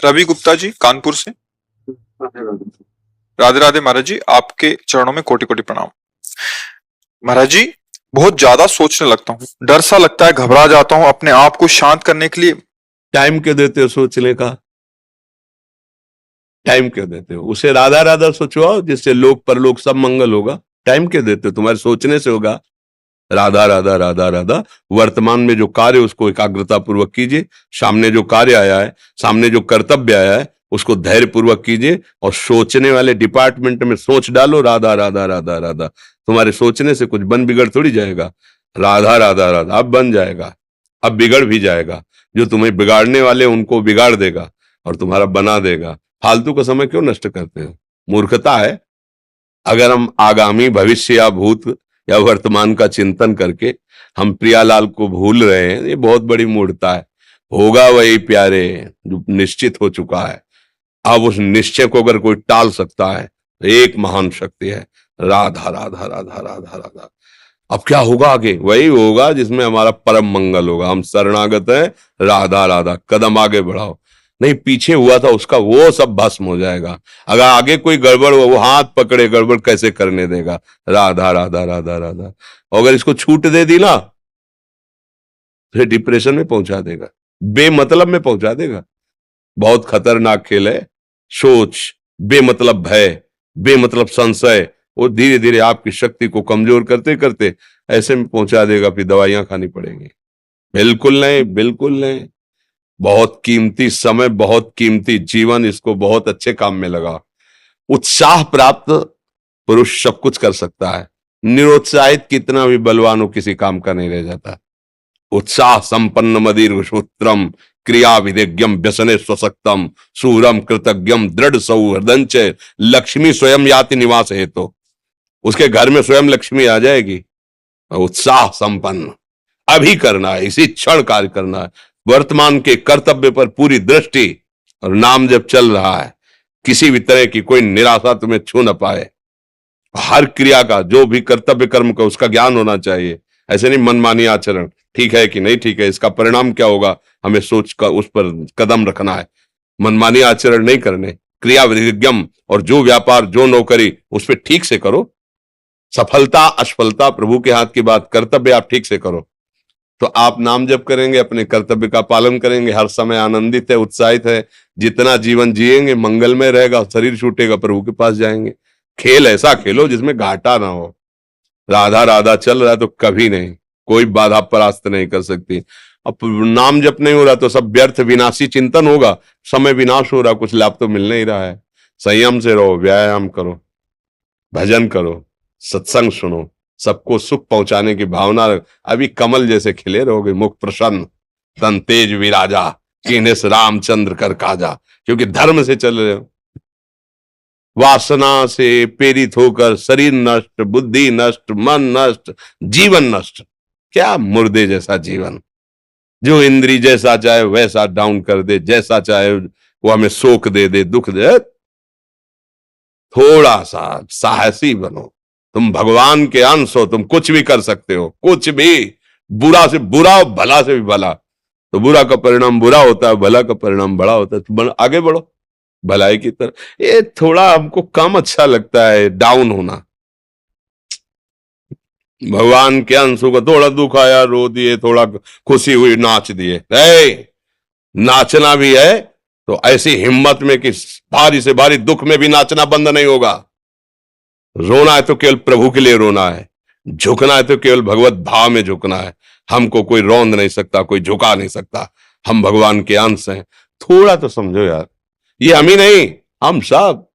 रवि गुप्ता जी कानपुर से। राधे राधे महाराज जी, आपके चरणों में कोटि कोटि प्रणाम। महाराज जी, बहुत ज्यादा सोचने लगता हूँ, डर सा लगता है, घबरा जाता हूँ। अपने आप को शांत करने के लिए टाइम क्यों देते हो सोचने का? टाइम क्यों देते हो? उसे राधा राधा सोचवाओ, जिससे लोक परलोक सब मंगल होगा। टाइम क्यों देते हो? तुम्हारे सोचने से होगा। राधा राधा राधा राधा। वर्तमान में जो कार्य उसको एकाग्रता पूर्वक कीजिए। सामने जो कार्य आया है, सामने जो कर्तव्य आया है, उसको धैर्य पूर्वक कीजिए। और सोचने वाले डिपार्टमेंट में सोच डालो राधा राधा राधा राधा। तुम्हारे सोचने से कुछ बन बिगड़ थोड़ी जाएगा। राधा राधा राधा अब बन जाएगा, अब बिगड़ भी जाएगा। जो तुम्हें बिगाड़ने वाले उनको बिगाड़ देगा और तुम्हारा बना देगा। फालतू का समय क्यों नष्ट करते हो? मूर्खता है। अगर हम आगामी भविष्य या भूत या वर्तमान का चिंतन करके हम प्रियालाल को भूल रहे हैं, ये बहुत बड़ी मूर्खता है। होगा वही प्यारे जो निश्चित हो चुका है। अब उस निश्चय को अगर कोई टाल सकता है तो एक महान शक्ति है, राधा राधा राधा राधा राधा। अब क्या होगा आगे? वही होगा जिसमें हमारा परम मंगल होगा। हम शरणागत हैं, राधा राधा। कदम आगे बढ़ाओ। नहीं, पीछे हुआ था उसका वो सब भस्म हो जाएगा। अगर आगे कोई गड़बड़ हो, वो हाथ पकड़े गड़बड़ कैसे करने देगा? राधा राधा राधा राधा। और अगर इसको छूट दे दी ना, फिर डिप्रेशन में पहुंचा देगा, बेमतलब में पहुंचा देगा। बहुत खतरनाक खेल है। सोच, बेमतलब भय, बेमतलब संशय, वो धीरे धीरे आपकी शक्ति को कमजोर करते करते ऐसे में पहुंचा देगा, फिर दवाइयां खानी पड़ेंगी। बिल्कुल नहीं, बिल्कुल नहीं। बहुत कीमती समय, बहुत कीमती जीवन, इसको बहुत अच्छे काम में लगा। उत्साह प्राप्त पुरुष सब कुछ कर सकता है। निरुत्साहित कितना भी बलवान हो, किसी काम का नहीं रह जाता। उत्साह संपन्न मदीर्घ सूत्रम क्रिया विधिज्ञम व्यसने स्वसक्तम सूरम कृतज्ञम दृढ़ सौहृदंच लक्ष्मी स्वयं याति निवास है। तो उसके घर में स्वयं लक्ष्मी आ जाएगी। उत्साह संपन्न अभी करना है, इसी क्षण कार्य करना है। वर्तमान के कर्तव्य पर पूरी दृष्टि, और नाम जब चल रहा है, किसी भी तरह की कोई निराशा तुम्हें छू न पाए। हर क्रिया का, जो भी कर्तव्य कर्म का, उसका ज्ञान होना चाहिए। ऐसे नहीं मनमानी आचरण, ठीक है कि नहीं ठीक है, इसका परिणाम क्या होगा, हमें सोच का उस पर कदम रखना है। मनमानी आचरण नहीं करने, क्रिया विधिज्ञम, और जो व्यापार जो नौकरी उस पर ठीक से करो। सफलता असफलता प्रभु के हाथ की बात, कर्तव्य आप ठीक से करो तो आप नाम जप करेंगे, अपने कर्तव्य का पालन करेंगे, हर समय आनंदित है, उत्साहित है। जितना जीवन जिएंगे मंगलमय रहेगा। शरीर छूटेगा, प्रभु के पास जाएंगे। खेल ऐसा खेलो जिसमें घाटा ना हो। राधा राधा चल रहा है तो कभी नहीं, कोई बाधा परास्त नहीं कर सकती। अब नाम जप नहीं हो रहा तो सब व्यर्थ विनाशी चिंतन होगा। समय विनाश हो रहा, कुछ लाभ तो मिल नहीं रहा है। संयम से रहो, व्यायाम करो, भजन करो, सत्संग सुनो, सबको सुख पहुंचाने की भावना रख। अभी कमल जैसे खिले रहोगे, मुख प्रसन्न, तन तेज विराजा, कीनेस रामचंद्र कर काजा। क्योंकि धर्म से चल रहे हो। वासना से प्रेरित होकर शरीर नष्ट, बुद्धि नष्ट, मन नष्ट, जीवन नष्ट। क्या मुर्दे जैसा जीवन, जो इंद्री जैसा चाहे वैसा डाउन कर दे, जैसा चाहे वो हमें शोक दे दे, दुख दे। थोड़ा सा साहसी बनो। तुम भगवान के अंश हो, तुम कुछ भी कर सकते हो, कुछ भी। बुरा से बुरा, भला से भी भला। तो बुरा का परिणाम बुरा होता है, भला का परिणाम बड़ा होता है। तो आगे बढ़ो भलाई की तरफ। ये थोड़ा हमको कम अच्छा लगता है डाउन होना। भगवान के अंश का थोड़ा दुख आया रो दिए, थोड़ा खुशी हुई नाच दिए। नाचना भी है तो ऐसी हिम्मत में कि भारी से भारी दुख में भी नाचना बंद नहीं होगा। रोना है तो केवल प्रभु के लिए रोना है, झुकना है तो केवल भगवत भाव में झुकना है। हमको कोई रौंद नहीं सकता, कोई झुका नहीं सकता। हम भगवान के अंश हैं। थोड़ा तो समझो यार, ये हम ही नहीं, हम सब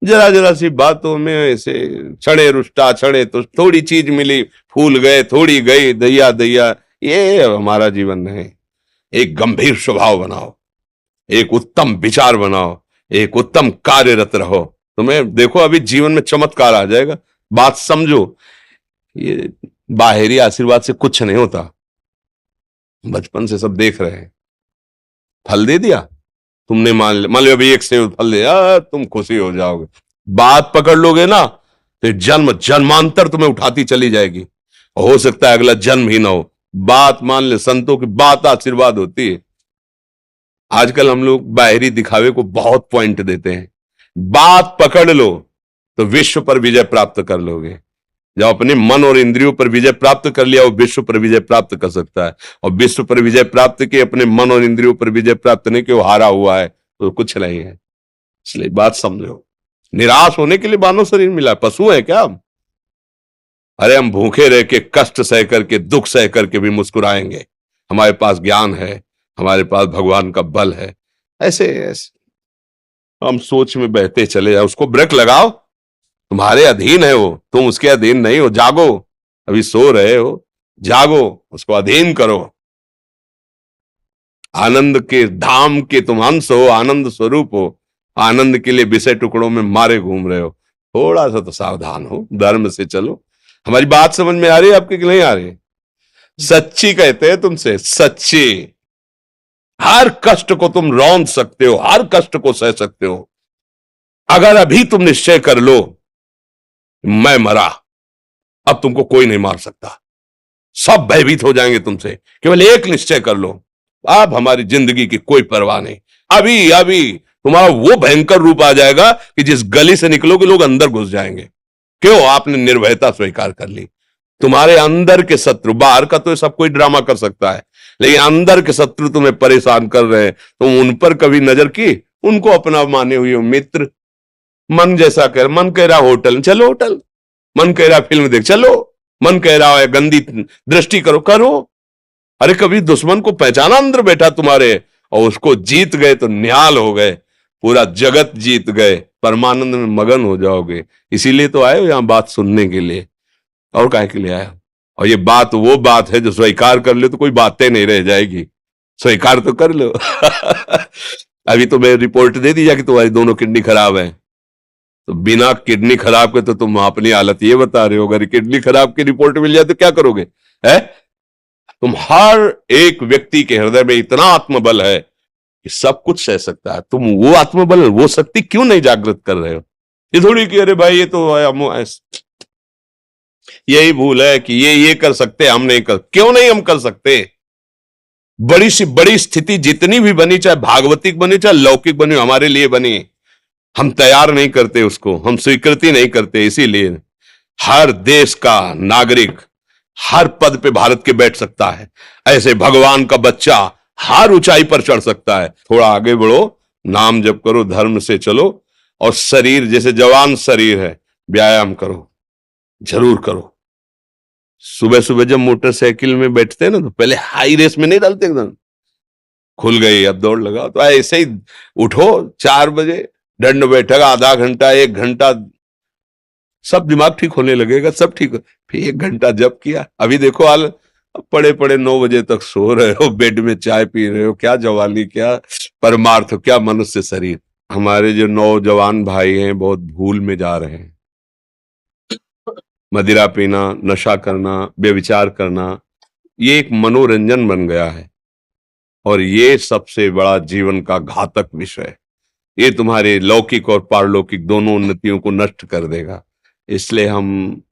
जरा जरा सी बातों में ऐसे क्षणे रुष्टा क्षणे तो थोड़ी चीज मिली, फूल गए, थोड़ी गई, दैया दैया। ये हमारा जीवन नहीं। एक गंभीर स्वभाव बनाओ, एक उत्तम विचार बनाओ, एक उत्तम कार्यरत रहो। तुम्हें देखो अभी जीवन में चमत्कार आ जाएगा। बात समझो, ये बाहरी आशीर्वाद से कुछ नहीं होता। बचपन से सब देख रहे हैं। फल दे दिया तुमने, मान लो अभी एक सेब फल दिया, तुम खुशी हो जाओगे। बात पकड़ लोगे ना तो जन्म जन्मांतर तुम्हें उठाती चली जाएगी। हो सकता है अगला जन्म ही ना हो। बात मान ले, संतों की बात आशीर्वाद होती है। आजकल हम लोग बाहरी दिखावे को बहुत पॉइंट देते हैं। बात पकड़ लो तो विश्व पर विजय प्राप्त कर लोगे। जब अपने मन और इंद्रियों पर विजय प्राप्त कर लिया, वो विश्व पर विजय प्राप्त कर सकता है। और विश्व पर विजय प्राप्त किए, अपने मन और इंद्रियों पर विजय प्राप्त नहीं कि वो हारा हुआ है, तो कुछ नहीं है। इसलिए बात समझो, निराश होने के लिए मानव शरीर मिला, पशु है क्या हम? अरे हम भूखे रह के, कष्ट सह करके, दुख सह करके भी मुस्कुराएंगे। हमारे पास ज्ञान है, हमारे पास भगवान का बल है। ऐसे ऐसे हम सोच में बहते चले जाओ, उसको ब्रेक लगाओ। तुम्हारे अधीन है वो, तुम उसके अधीन नहीं हो। जागो, अभी सो रहे हो, जागो, उसको अधीन करो। आनंद के धाम के तुम अंश हो, आनंद स्वरूप हो। आनंद के लिए विषय टुकड़ों में मारे घूम रहे हो। थोड़ा सा तो सावधान हो, धर्म से चलो। हमारी बात समझ में आ रही है आपकी कि नहीं आ रही? सच्ची कहते हैं तुमसे, सच्ची। हर कष्ट को तुम रौंद सकते हो, हर कष्ट को सह सकते हो, अगर अभी तुम निश्चय कर लो मैं मरा, अब तुमको कोई नहीं मार सकता। सब भयभीत हो जाएंगे तुमसे। केवल एक निश्चय कर लो, अब हमारी जिंदगी की कोई परवाह नहीं। अभी अभी तुम्हारा वो भयंकर रूप आ जाएगा कि जिस गली से निकलोगे लोग अंदर घुस जाएंगे। क्यों? आपने निर्भयता स्वीकार कर ली। तुम्हारे अंदर के शत्रु, बाहर का तो सब कोई ड्रामा कर सकता है, लेकिन अंदर के शत्रु तुम्हें परेशान कर रहे हैं, तुम उन पर कभी नजर की? उनको अपना माने हुए मित्र। मन जैसा कर, मन कह रहा होटल चलो होटल, मन कह रहा फिल्म देख चलो, मन कह रहा है गंदी दृष्टि करो करो। अरे कभी दुश्मन को पहचाना अंदर बैठा तुम्हारे, और उसको जीत गए तो निहाल हो गए, पूरा जगत जीत गए, परमानंद में मगन हो जाओगे। इसीलिए तो आए हो यहां बात सुनने के लिए, और काहे के लिए आए हो? और ये बात वो बात है जो स्वीकार कर ले तो कोई बातें नहीं रह जाएगी। स्वीकार तो कर लो। अभी तो मैं रिपोर्ट दे दी कि तुम्हारी दोनों किडनी खराब है, तो बिना किडनी खराब के तो तुम अपनी हालत ये बता रहे हो। अगर किडनी खराब की रिपोर्ट मिल जाए तो क्या करोगे? है तुम हर एक व्यक्ति के हृदय में इतना आत्मबल है कि सब कुछ सह सकता है। तुम वो आत्मबल, वो शक्ति क्यों नहीं जागृत कर रहे हो? ये थोड़ी कि अरे भाई ये तो यही भूल है कि ये कर सकते, हम नहीं कर। क्यों नहीं हम कर सकते? बड़ी सी बड़ी स्थिति जितनी भी बनी, चाहे भागवतिक बनी चाहे लौकिक बनी, हमारे लिए बनी, हम तैयार नहीं करते उसको, हम स्वीकृति नहीं करते। इसीलिए हर देश का नागरिक हर पद पे भारत के बैठ सकता है, ऐसे भगवान का बच्चा हर ऊंचाई पर चढ़ सकता है। थोड़ा आगे बढ़ो, नाम जप करो, धर्म से चलो, और शरीर जैसे जवान शरीर है, व्यायाम करो, जरूर करो। सुबह सुबह जब मोटरसाइकिल में बैठते हैं ना, तो पहले हाई रेस में नहीं डालते, एकदम खुल गई अब दौड़ लगाओ, तो ऐसे ही उठो 4 बजे, दंड बैठक आधा घंटा 1 घंटा, सब दिमाग ठीक होने लगेगा, सब ठीक। फिर 1 घंटा जप किया। अभी देखो हाल, पड़े पड़े 9 बजे तक सो रहे हो, बेड में चाय पी रहे हो। क्या जवानी, क्या परमार्थ, क्या मनुष्य शरीर। हमारे जो नौजवान भाई हैं बहुत भूल में जा रहे हैं। मदिरा पीना, नशा करना, व्यभिचार करना, ये एक मनोरंजन बन गया है, और ये सबसे बड़ा जीवन का घातक विषय है। ये तुम्हारे लौकिक और पारलौकिक दोनों उन्नतियों को नष्ट कर देगा। इसलिए हम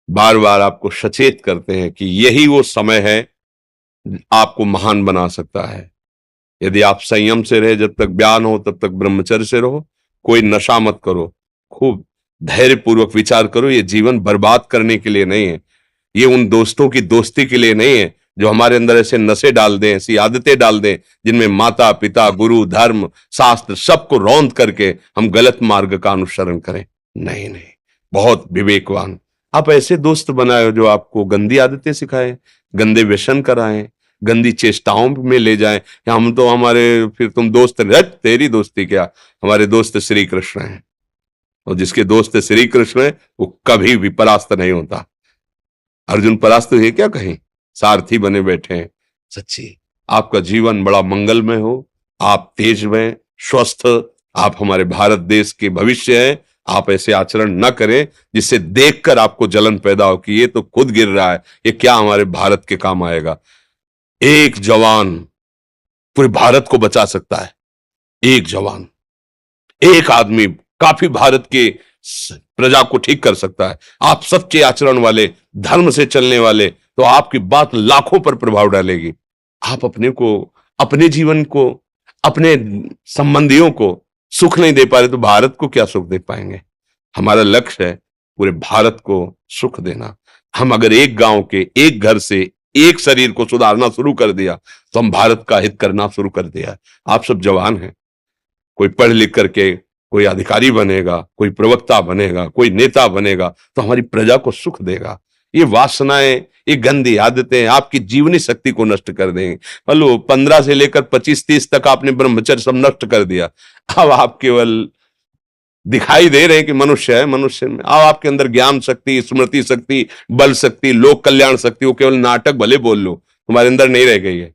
बार बार आपको सचेत करते हैं कि यही वो समय है आपको महान बना सकता है। यदि आप संयम से रहे, जब तक ज्ञान हो तब तक ब्रह्मचर्य से रहो, कोई नशा मत करो, खूब धैर्य पूर्वक विचार करो। ये जीवन बर्बाद करने के लिए नहीं है, ये उन दोस्तों की दोस्ती के लिए नहीं है जो हमारे अंदर ऐसे नशे डाल दें, ऐसी आदतें डाल दें जिनमें माता पिता, गुरु, धर्म, शास्त्र सबको रौंद करके हम गलत मार्ग का अनुसरण करें। नहीं नहीं, बहुत विवेकवान आप ऐसे दोस्त बनाए जो आपको गंदी आदतें सिखाएं, गंदे व्यसन कराएं, गंदी चेष्टाओं में ले जाएं। हम तो हमारे, फिर तुम दोस्त, तेरी दोस्ती क्या, हमारे दोस्त श्री कृष्ण हैं, और जिसके दोस्त श्री कृष्ण है वो कभी भी परास्त नहीं होता। अर्जुन परास्त हुए क्या कहीं? सारथी बने बैठे हैं। सच्ची आपका जीवन बड़ा मंगलमय हो, आप तेज में स्वस्थ, आप हमारे भारत देश के भविष्य हैं। आप ऐसे आचरण न करें जिससे देखकर आपको जलन पैदा हो कि ये तो खुद गिर रहा है, ये क्या हमारे भारत के काम आएगा। एक जवान पूरे भारत को बचा सकता है, एक जवान, एक आदमी काफी भारत के प्रजा को ठीक कर सकता है। आप सच्चे आचरण वाले, धर्म से चलने वाले, तो आपकी बात लाखों पर प्रभाव डालेगी। आप अपने को, अपने जीवन को अपने संबंधियों को सुख नहीं दे पा रहे तो भारत को क्या सुख दे पाएंगे? हमारा लक्ष्य है पूरे भारत को सुख देना। हम अगर एक गांव के एक घर से एक शरीर को सुधारना शुरू कर दिया तो हम भारत का हित करना शुरू कर दिया। आप सब जवान हैं, कोई पढ़ लिख करके कोई अधिकारी बनेगा, कोई प्रवक्ता बनेगा, कोई नेता बनेगा तो हमारी प्रजा को सुख देगा। ये वासनाएं, ये गंदी आदतें आपकी जीवनी शक्ति को नष्ट कर देंगे। मान लो 15 से लेकर 25-30 तक आपने ब्रह्मचर्य सब नष्ट कर दिया, अब आप केवल दिखाई दे रहे हैं कि मनुष्य है, मनुष्य में अब आपके अंदर ज्ञान शक्ति, स्मृति शक्ति, बल शक्ति, लोक कल्याण शक्ति, वो केवल नाटक भले बोल लो, तुम्हारे अंदर नहीं रह गई है।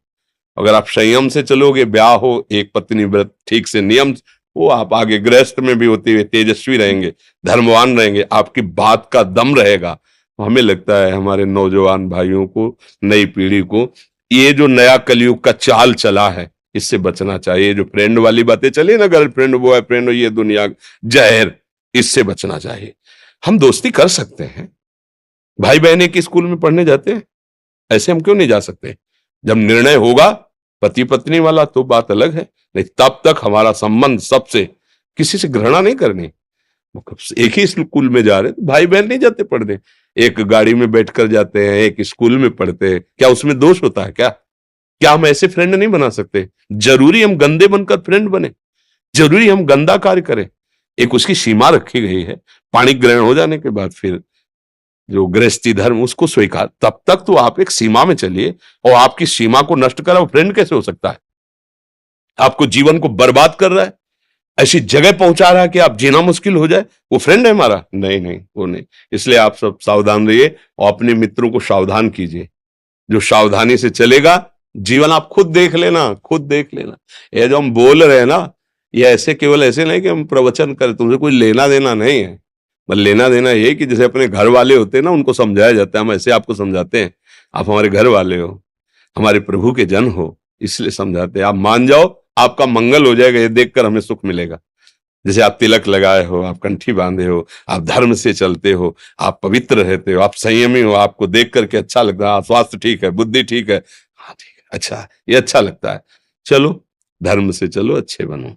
अगर आप संयम से चलोगे, ब्याह हो, एक पत्नी व्रत ठीक से नियम, वो आप आगे गृहस्थ में भी होते हुए तेजस्वी रहेंगे, धर्मवान रहेंगे, आपकी बात का दम रहेगा। हमें लगता है हमारे नौजवान भाइयों को, नई पीढ़ी को, ये जो नया कलयुग का चाल चला है इससे बचना चाहिए। जो फ्रेंड वाली बातें चली ना, गर्लफ्रेंड, बॉयफ्रेंड, ये दुनिया जहर, इससे बचना चाहिए। हम दोस्ती कर सकते हैं, भाई बहन एक स्कूल में पढ़ने जाते हैं, ऐसे हम क्यों नहीं जा सकते? जब निर्णय होगा पति पत्नी वाला तो बात अलग है, नहीं तब तक हमारा संबंध सबसे, किसी से घृणा नहीं करनी। एक ही स्कूल में जा रहे तो भाई बहन नहीं जाते पढ़ने, एक गाड़ी में बैठकर जाते हैं, एक स्कूल में पढ़ते हैं, क्या उसमें दोष होता है? क्या हम ऐसे फ्रेंड नहीं बना सकते? जरूरी हम गंदे बनकर फ्रेंड बने? जरूरी हम गंदा कार्य करें? एक उसकी सीमा रखी गई है। पाणी ग्रहण हो जाने के बाद फिर जो गृहस्थी धर्म उसको स्वीकार, तब तक तो आप एक सीमा में चलिए, और आपकी सीमा को नष्ट करा वो फ्रेंड कैसे हो सकता है? आपको जीवन को बर्बाद कर रहा है, ऐसी जगह पहुंचा रहा है कि आप जीना मुश्किल हो जाए, वो फ्रेंड है हमारा? नहीं नहीं, वो नहीं। इसलिए आप सब सावधान रहिए और अपने मित्रों को सावधान कीजिए। जो सावधानी से चलेगा, जीवन आप खुद देख लेना, खुद देख लेना। ये जो हम बोल रहे हैं ना, ये ऐसे केवल ऐसे नहीं कि हम प्रवचन करें, तुमसे कोई लेना देना नहीं है। बस लेना देना ये कि जैसे अपने घर वाले होते हैं ना, उनको समझाया जाता है, हम ऐसे आपको समझाते हैं, आप हमारे घर वाले हो, हमारे प्रभु के जन हो, इसलिए समझाते हैं। आप मान जाओ, आपका मंगल हो जाएगा, ये देखकर हमें सुख मिलेगा। जैसे आप तिलक लगाए हो, आप कंठी बांधे हो, आप धर्म से चलते हो, आप पवित्र रहते हो, आप संयमी हो, आपको देख करके अच्छा लगता है, स्वास्थ्य ठीक है, बुद्धि ठीक है, हाँ ठीक है, अच्छा, ये अच्छा लगता है। चलो धर्म से चलो, अच्छे बनो।